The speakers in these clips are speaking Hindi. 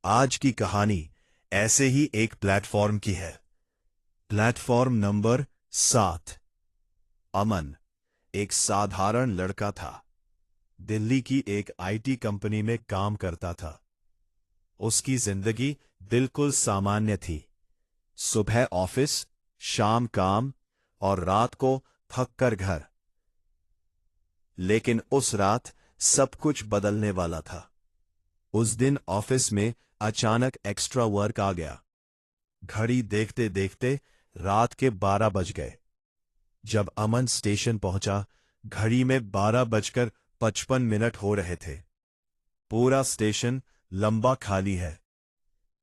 आज की कहानी ऐसे ही एक प्लेटफॉर्म की है। Platform number 7। अमन एक साधारण लड़का था। दिल्ली की एक आईटी कंपनी में काम करता था। उसकी जिंदगी बिल्कुल सामान्य थी। सुबह ऑफिस, शाम काम और रात को थक कर घर। लेकिन उस रात सब कुछ बदलने वाला था। उस दिन ऑफिस में अचानक एक्स्ट्रा वर्क आ गया। घड़ी देखते देखते रात के 12 बज गए। जब अमन स्टेशन पहुंचा, घड़ी में 12 बजकर 55 मिनट हो रहे थे। पूरा स्टेशन लंबा खाली है।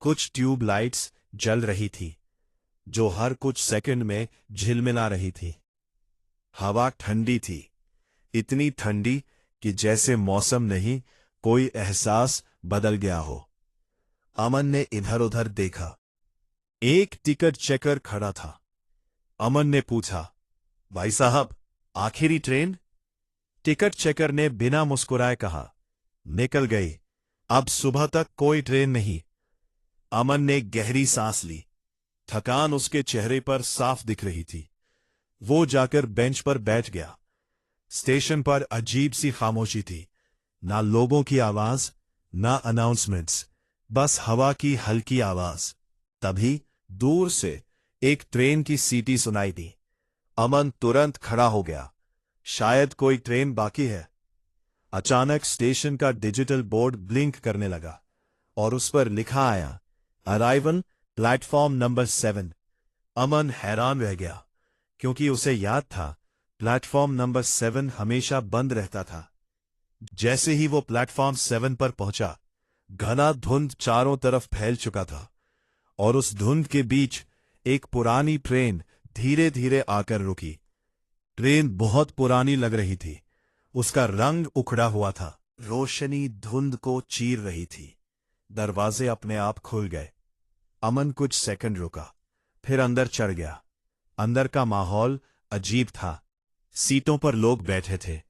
कुछ ट्यूब लाइट्स जल रही थी, जो हर कुछ सेकंड में झिलमिला रही थी। हवा ठंडी थी, इतनी ठंडी कि जैसे मौसम नहीं, कोई एहसास बदल गया हो। अमन ने इधर उधर देखा। एक टिकट चेकर खड़ा था। अमन ने पूछा, भाई साहब, आखिरी ट्रेन? टिकट चेकर ने बिना मुस्कुराए कहा, निकल गई, अब सुबह तक कोई ट्रेन नहीं। अमन ने गहरी सांस ली। थकान उसके चेहरे पर साफ दिख रही थी। वो जाकर बेंच पर बैठ गया। स्टेशन पर अजीब सी खामोशी थी। ना लोगों की आवाज, ना अनाउंसमेंट्स, बस हवा की हल्की आवाज। तभी दूर से एक ट्रेन की सीटी सुनाई दी। अमन तुरंत खड़ा हो गया। शायद कोई ट्रेन बाकी है। अचानक स्टेशन का डिजिटल बोर्ड ब्लिंक करने लगा और उस पर लिखा आया, अराइवल प्लेटफॉर्म नंबर 7। अमन हैरान रह गया, क्योंकि उसे याद था प्लेटफॉर्म नंबर 7 हमेशा बंद रहता था। जैसे ही वो प्लेटफॉर्म 7 पर पहुंचा, घना धुंध चारों तरफ फैल चुका था और उस धुंध के बीच एक पुरानी ट्रेन धीरे धीरे आकर रुकी। ट्रेन बहुत पुरानी लग रही थी। उसका रंग उखड़ा हुआ था। रोशनी धुंध को चीर रही थी। दरवाजे अपने आप खुल गए। अमन कुछ सेकंड रुका, फिर अंदर चढ़ गया। अंदर का माहौल अजीब था। सीटों पर लोग बैठे थे,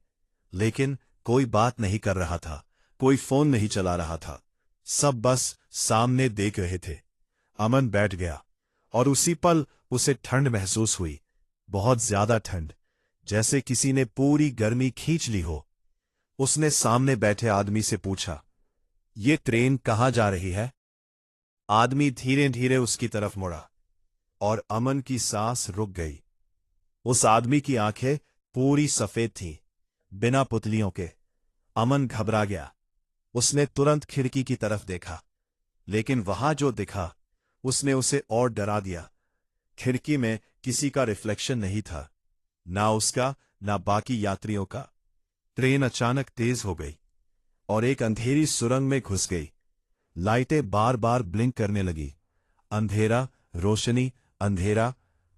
लेकिन कोई बात नहीं कर रहा था, कोई फोन नहीं चला रहा था। सब बस सामने देख रहे थे। अमन बैठ गया और उसी पल उसे ठंड महसूस हुई। बहुत ज्यादा ठंड, जैसे किसी ने पूरी गर्मी खींच ली हो। उसने सामने बैठे आदमी से पूछा, ये ट्रेन कहाँ जा रही है? आदमी धीरे धीरे उसकी तरफ मुड़ा और अमन की सांस रुक गई। उस आदमी की आंखें पूरी सफेद थीं, बिना पुतलियों के। अमन घबरा गया। उसने तुरंत खिड़की की तरफ देखा, लेकिन वहां जो दिखा उसने उसे और डरा दिया। खिड़की में किसी का रिफ्लेक्शन नहीं था, ना उसका ना बाकी यात्रियों का। ट्रेन अचानक तेज हो गई और एक अंधेरी सुरंग में घुस गई। लाइटें बार बार ब्लिंक करने लगी। अंधेरा, रोशनी, अंधेरा।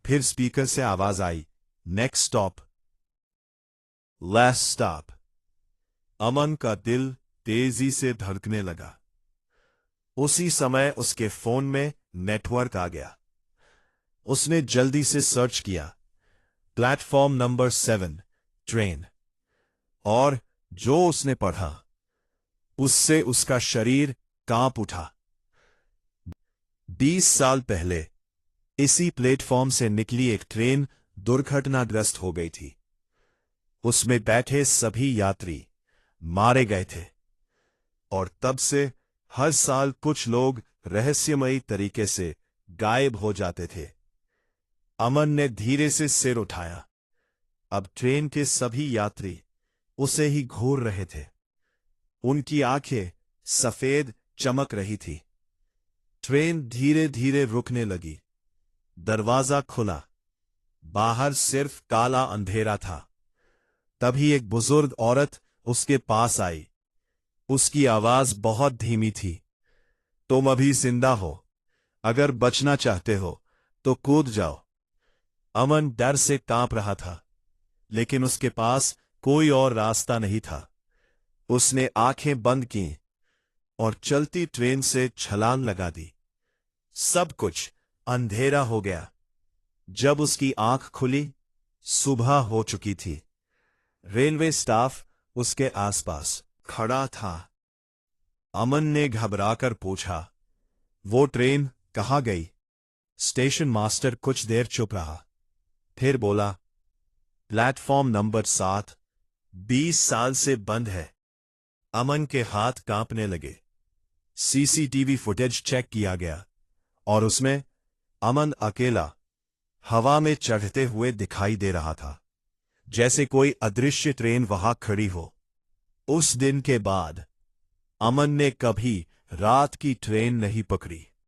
फिर स्पीकर से आवाज आई, नेक्स्ट स्टॉप, लास्ट स्टॉप। अमन का दिल तेजी से धड़कने लगा। उसी समय उसके फोन में नेटवर्क आ गया। उसने जल्दी से सर्च किया, प्लेटफॉर्म नंबर 7 ट्रेन। और जो उसने पढ़ा, उससे उसका शरीर कांप उठा। 20 साल पहले इसी प्लेटफॉर्म से निकली एक ट्रेन दुर्घटनाग्रस्त हो गई थी। उसमें बैठे सभी यात्री मारे गए थे और तब से हर साल कुछ लोग रहस्यमयी तरीके से गायब हो जाते थे। अमन ने धीरे से सिर उठाया। अब ट्रेन के सभी यात्री उसे ही घूर रहे थे। उनकी आंखें सफेद चमक रही थी। ट्रेन धीरे धीरे रुकने लगी। दरवाजा खुला। बाहर सिर्फ काला अंधेरा था। तभी एक बुजुर्ग औरत उसके पास आई। उसकी आवाज बहुत धीमी थी, तुम अभी जिंदा हो, अगर बचना चाहते हो तो कूद जाओ। अमन डर से कांप रहा था, लेकिन उसके पास कोई और रास्ता नहीं था। उसने आंखें बंद की और चलती ट्रेन से छलांग लगा दी। सब कुछ अंधेरा हो गया। जब उसकी आंख खुली, सुबह हो चुकी थी। रेलवे स्टाफ उसके आसपास खड़ा था। अमन ने घबराकर पूछा, वो ट्रेन कहाँ गई? स्टेशन मास्टर कुछ देर चुप रहा, फिर बोला, प्लेटफॉर्म नंबर 7, 20 साल से बंद है। अमन के हाथ कांपने लगे। सीसीटीवी फुटेज चेक किया गया और उसमें अमन अकेला हवा में चढ़ते हुए दिखाई दे रहा था, जैसे कोई अदृश्य ट्रेन वहां खड़ी हो। उस दिन के बाद अमन ने कभी रात की ट्रेन नहीं पकड़ी।